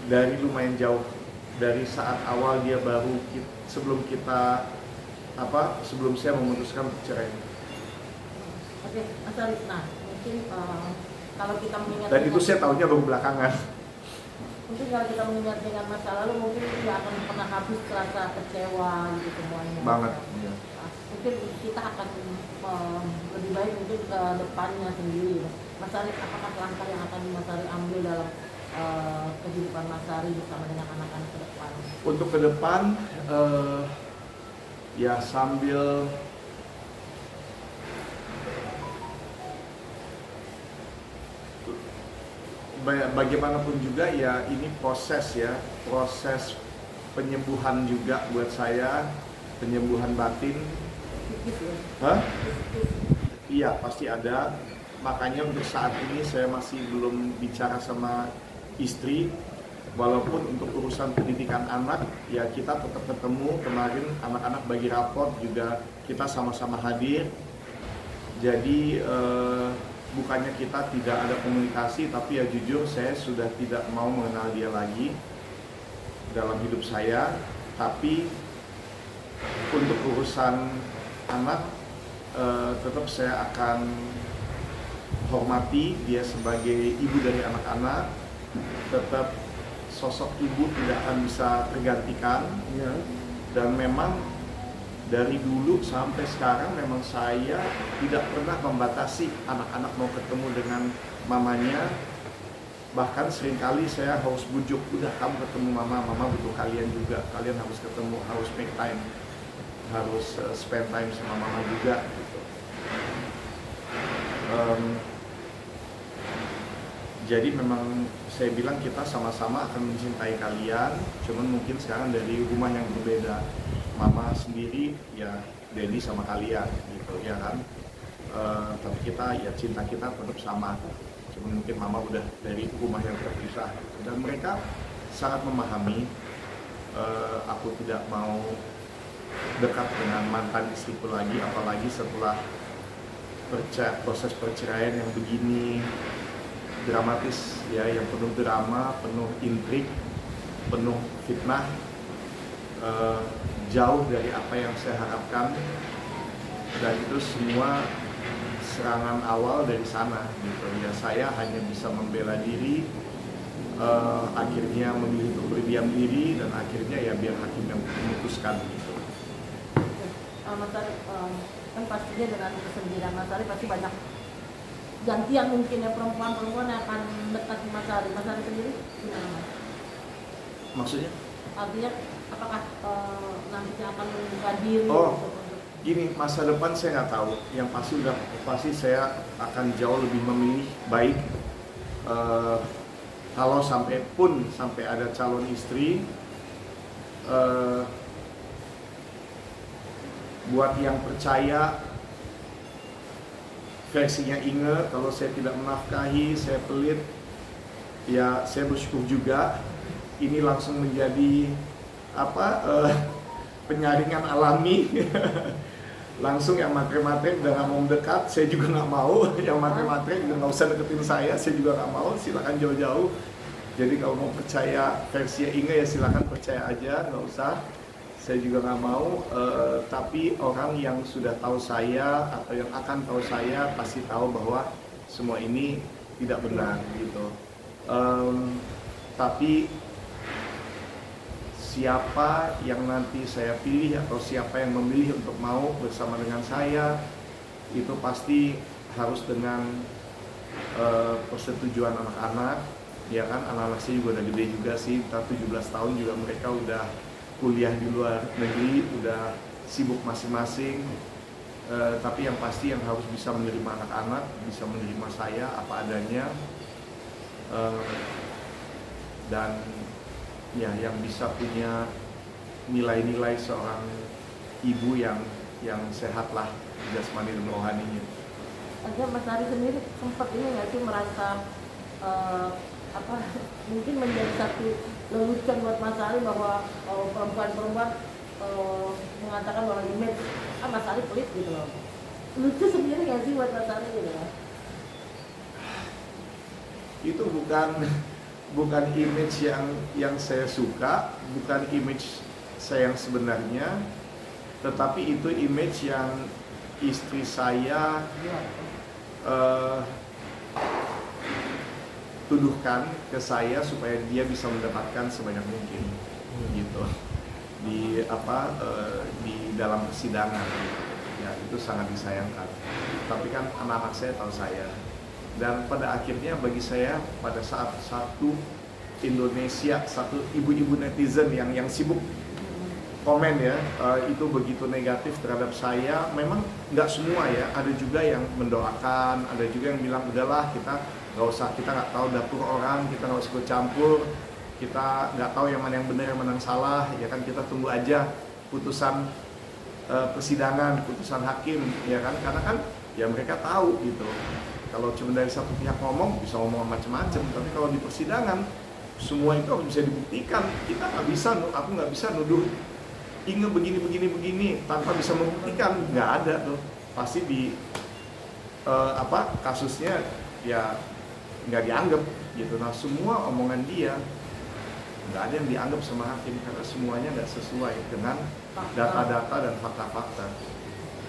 S3: dari lumayan jauh. Dari saat awal dia baru sebelum saya memutuskan bercerai.
S2: Oke, Mas Ari, nah mungkin kalau kita mengingat
S3: dan itu saya tahunya baru belakangan.
S2: Mungkin kalau kita mengingat dengan masa lalu mungkin tidak akan pernah habis rasa kecewa gitu semuanya.
S3: Banget. Ya.
S2: Mungkin kita akan lebih baik mungkin ke depannya sendiri. Mas Ari, apakah langkah yang akan Mas Ari ambil dalam kehidupan Mas Sari bersama dengan anak-anak ke depan?
S3: Untuk ke depan, ya sambil bagaimanapun juga ya ini proses ya, proses penyembuhan juga buat saya, penyembuhan batin. Hah? Iya pasti ada. Makanya untuk saat ini saya masih belum bicara sama istri. Walaupun untuk urusan pendidikan anak ya kita tetap ketemu. Kemarin anak-anak bagi raport juga kita sama-sama hadir. Jadi bukannya kita tidak ada komunikasi, tapi ya jujur saya sudah tidak mau mengenal dia lagi dalam hidup saya. Tapi untuk urusan anak tetap saya akan hormati dia sebagai ibu dari anak-anak. Tetap sosok ibu tidak akan bisa tergantikan ya. Dan memang dari dulu sampai sekarang memang saya tidak pernah membatasi anak-anak mau ketemu dengan mamanya. Bahkan seringkali saya harus bujuk, udah kamu ketemu mama, mama butuh kalian juga, kalian harus ketemu, harus make time, harus spend time sama mama juga gitu. Jadi memang saya bilang kita sama-sama akan mencintai kalian, cuman mungkin sekarang dari rumah yang berbeda. Mama sendiri ya Dedi sama kalian gitu ya kan. Tapi kita ya cinta kita tetap sama. Cuma mungkin mama udah dari rumah yang terpisah gitu. Dan mereka sangat memahami aku tidak mau dekat dengan mantan istriku lagi, apalagi setelah proses perceraian yang begini dramatis ya, yang penuh drama, penuh intrik, penuh fitnah. Jauh dari apa yang saya harapkan, dan itu semua serangan awal dari sana gitu ya. Saya hanya bisa membela diri, akhirnya memilih untuk berdiam diri, dan akhirnya ya biar hakim yang memutuskan gitu.
S2: Mas Sari, kan pastinya dengan kesendirian Mas Sari pasti banyak gantian mungkin ya, perempuan-perempuan yang akan dekat Mas Sari. Mas Sari sendiri gimana Mas?
S3: Maksudnya?
S2: Artinya apakah nantinya akan membuka diri?
S3: Gini, masa depan saya nggak tahu. Yang pasti saya akan jauh lebih memilih baik. Kalau sampai ada calon istri, buat yang percaya versinya Inge, kalau saya tidak menafkahi, saya pelit, ya saya bersyukur juga. Ini langsung menjadi penyaringan alami. Langsung yang matre-matre udah nggak mau mendekat, saya juga nggak mau. Yang matre-matre udah nggak usah deketin saya juga nggak mau. Silakan jauh-jauh. Jadi kalau mau percaya versi Inge ya silakan percaya aja, nggak usah. Saya juga nggak mau. Tapi orang yang sudah tahu saya atau yang akan tahu saya pasti tahu bahwa semua ini tidak benar gitu. Tapi siapa yang nanti saya pilih atau siapa yang memilih untuk mau bersama dengan saya, itu pasti harus dengan persetujuan anak-anak, ya kan. Anak-anak saya juga udah gede juga sih, 17 tahun juga mereka udah kuliah di luar negeri, udah sibuk masing-masing. Tapi yang pasti yang harus bisa menerima anak-anak, bisa menerima saya apa adanya, dan ya yang bisa punya nilai-nilai seorang ibu yang sehat lah jasmani dan rohaninya.
S2: Aja Mas Sari sendiri sempat ini nggak sih merasa mungkin menjadi satu lelucon buat Mas Sari bahwa perempuan-perempuan mengatakan bahwa image Mas Sari pelit gitu loh. Lucu sendiri nggak sih buat Mas Sari gitu loh?
S3: Itu bukan image yang saya suka, bukan image saya yang sebenarnya, tetapi itu image yang istri saya tuduhkan ke saya supaya dia bisa mendapatkan sebanyak mungkin gitu di dalam persidangan. Ya itu sangat disayangkan. Tapi kan anak-anak saya tahu saya. Dan pada akhirnya bagi saya pada saat satu Indonesia, satu ibu-ibu netizen yang sibuk komen ya, itu begitu negatif terhadap saya. Memang nggak semua ya, ada juga yang mendoakan, ada juga yang bilang udahlah kita nggak tahu dapur orang, kita nggak usah ikut campur, kita nggak tahu yang mana yang benar yang mana yang salah, ya kan, kita tunggu aja putusan persidangan, putusan hakim, ya kan, karena kan ya mereka tahu gitu. Kalau cuma dari satu pihak ngomong bisa ngomong macam-macam, tapi kalau di persidangan semua itu harus bisa dibuktikan. Kita nggak bisa, aku nggak bisa nuduh Inge begini tanpa bisa membuktikan, nggak ada tuh. Pasti di kasusnya ya nggak dianggap gitu. Nah, semua omongan dia nggak ada yang dianggap sama hakim karena semuanya nggak sesuai dengan data-data dan fakta-fakta.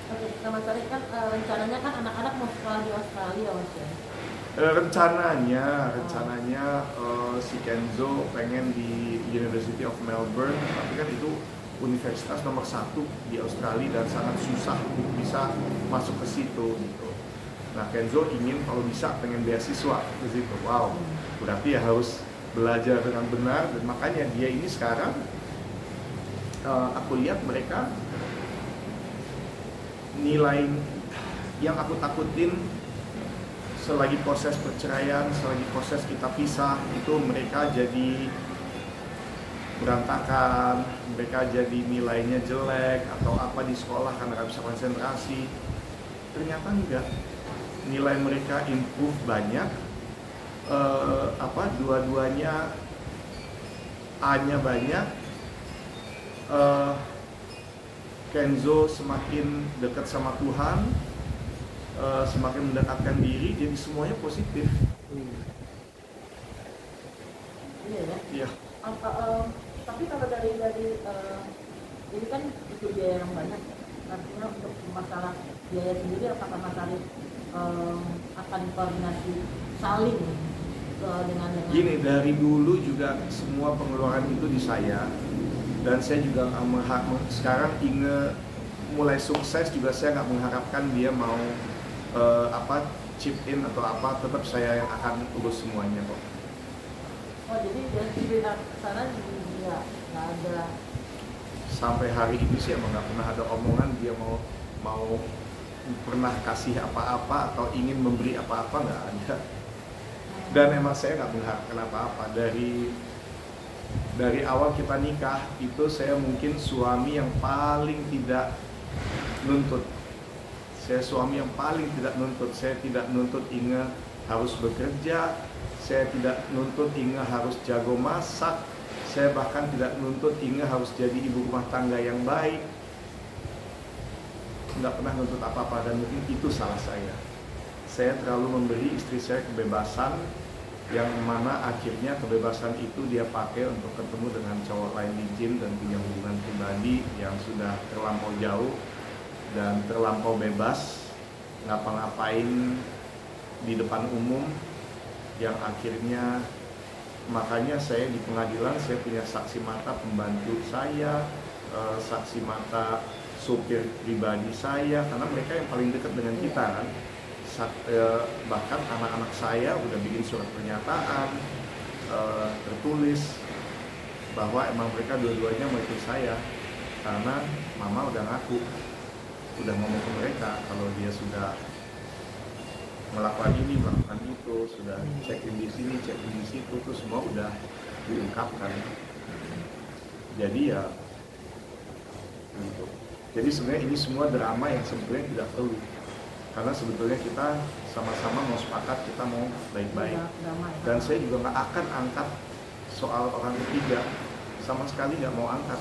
S2: Oke, Mas Ari, kan rencananya kan anak-anak mau sekolah di Australia, Mas ya?
S3: Rencananya si Kenzo pengen di University of Melbourne, tapi kan itu universitas nomor 1 di Australia dan sangat susah untuk bisa masuk ke situ gitu. Nah, Kenzo ingin kalau bisa pengen beasiswa ke situ. Wow, berarti ya harus belajar dengan benar, dan makanya dia ini sekarang aku lihat mereka nilai yang aku takutin selagi proses perceraian, selagi proses kita pisah, itu mereka jadi berantakan, mereka jadi nilainya jelek atau apa di sekolah karena nggak bisa konsentrasi. Ternyata enggak, nilai mereka improve banyak, dua-duanya A-nya banyak. Kenzo semakin dekat sama Tuhan, semakin mendekatkan diri, jadi semuanya positif.
S2: Iya ya.
S3: Iya.
S2: Tapi kalau dari ini kan itu biaya yang banyak, artinya untuk masalah biaya sendiri apakah Mas Ari akan koordinasi saling dengan
S3: Gini, dari dulu juga semua pengeluaran itu di saya, dan saya juga sekarang Inge mulai sukses juga saya nggak mengharapkan dia mau chip in atau apa, tetap saya yang akan urus semuanya kok.
S2: Oh, jadi dari sana juga nggak ada.
S3: Sampai hari ini sih emang nggak pernah ada omongan dia mau pernah kasih apa-apa atau ingin memberi apa-apa, nggak ada. Dan emang saya nggak mengharapkan apa-apa. Dari awal kita nikah itu saya mungkin suami yang paling tidak nuntut. Saya suami yang paling tidak nuntut. Saya tidak nuntut Inge harus bekerja. Saya tidak nuntut Inge harus jago masak. Saya bahkan tidak nuntut Inge harus jadi ibu rumah tangga yang baik. Nggak pernah nuntut apa-apa, dan mungkin itu salah saya. Saya terlalu memberi istri saya kebebasan, yang mana akhirnya kebebasan itu dia pakai untuk ketemu dengan cowok lain di gym dan punya hubungan pribadi yang sudah terlampau jauh dan terlampau bebas, ngapa-ngapain di depan umum, yang akhirnya makanya saya di pengadilan saya punya saksi mata pembantu saya, saksi mata supir pribadi saya, karena mereka yang paling dekat dengan kita kan. Bahkan anak-anak saya udah bikin surat pernyataan tertulis bahwa emang mereka dua-duanya mau ikut saya, karena mama udah ngaku, udah ngomong ke mereka kalau dia sudah melakukan ini, melakukan itu, sudah check-in di sini, check-in di situ, itu semua udah diungkapkan. Jadi ya gitu. Jadi sebenarnya ini semua drama yang sebetulnya tidak perlu, karena sebetulnya kita sama-sama mau sepakat, kita mau baik-baik. Dan saya juga nggak akan angkat soal orang ketiga, sama sekali nggak mau angkat.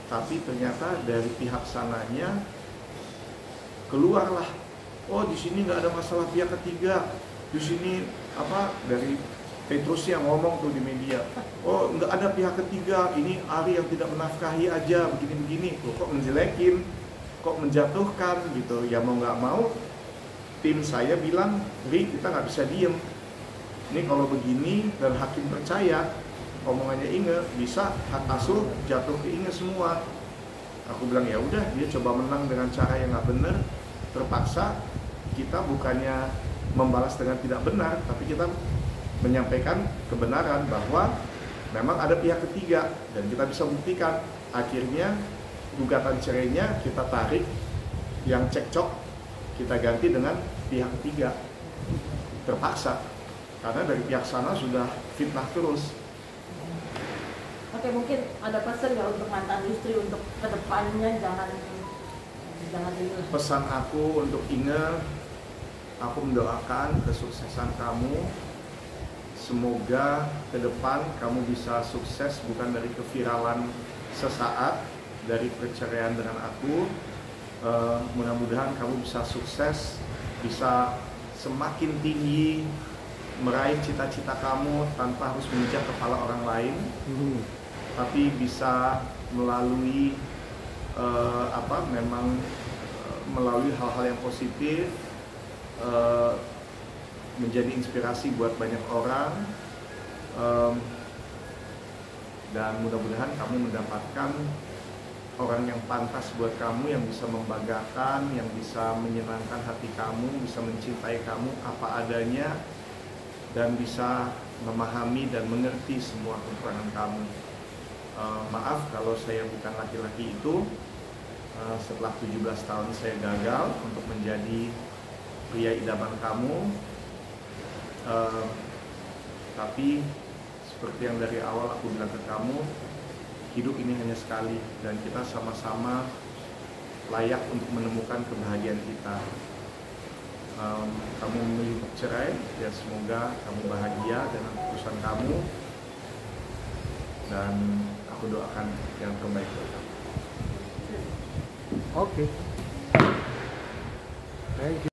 S3: Tapi ternyata dari pihak sananya keluarlah, oh di sini nggak ada masalah pihak ketiga, di sini dari Petrus yang ngomong tuh di media, oh nggak ada pihak ketiga, ini Ari yang tidak menafkahi aja, begini-begini, kok menjelekin, kok menjatuhkan gitu. Ya mau nggak mau, tim saya bilang, Ri, kita nggak bisa diem. Ini kalau begini dan hakim percaya omongannya Inge, bisa hak asuh jatuh ke Inge semua. Aku bilang ya udah, dia coba menang dengan cara yang nggak benar, terpaksa kita bukannya membalas dengan tidak benar, tapi kita menyampaikan kebenaran bahwa memang ada pihak ketiga dan kita bisa buktikan. Akhirnya gugatan cerainya kita tarik, yang cekcok kita ganti dengan pihak ketiga. Terpaksa, karena dari pihak sana sudah fitnah terus.
S2: Oke, mungkin ada pesan nggak untuk mantan istri untuk kedepannya jangan ini.
S3: Pesan aku untuk Inge, aku mendoakan kesuksesan kamu. Semoga ke depan kamu bisa sukses bukan dari keviralan sesaat dari perceraian dengan aku. Mudah-mudahan kamu bisa sukses, bisa semakin tinggi meraih cita-cita kamu tanpa harus menginjak kepala orang lain, tapi bisa melalui melalui hal-hal yang positif, menjadi inspirasi buat banyak orang, dan mudah-mudahan kamu mendapatkan orang yang pantas buat kamu, yang bisa membanggakan, yang bisa menyenangkan hati kamu, bisa mencintai kamu apa adanya, dan bisa memahami dan mengerti semua kekurangan kamu. Maaf kalau saya bukan laki-laki itu. Setelah 17 tahun saya gagal untuk menjadi pria idaman kamu, tapi seperti yang dari awal aku bilang ke kamu, hidup ini hanya sekali dan kita sama-sama layak untuk menemukan kebahagiaan kita. Kamu memilih untuk cerai, ya semoga kamu bahagia dengan keputusan kamu, dan aku doakan yang terbaik buat kamu.
S1: Oke. Thank you.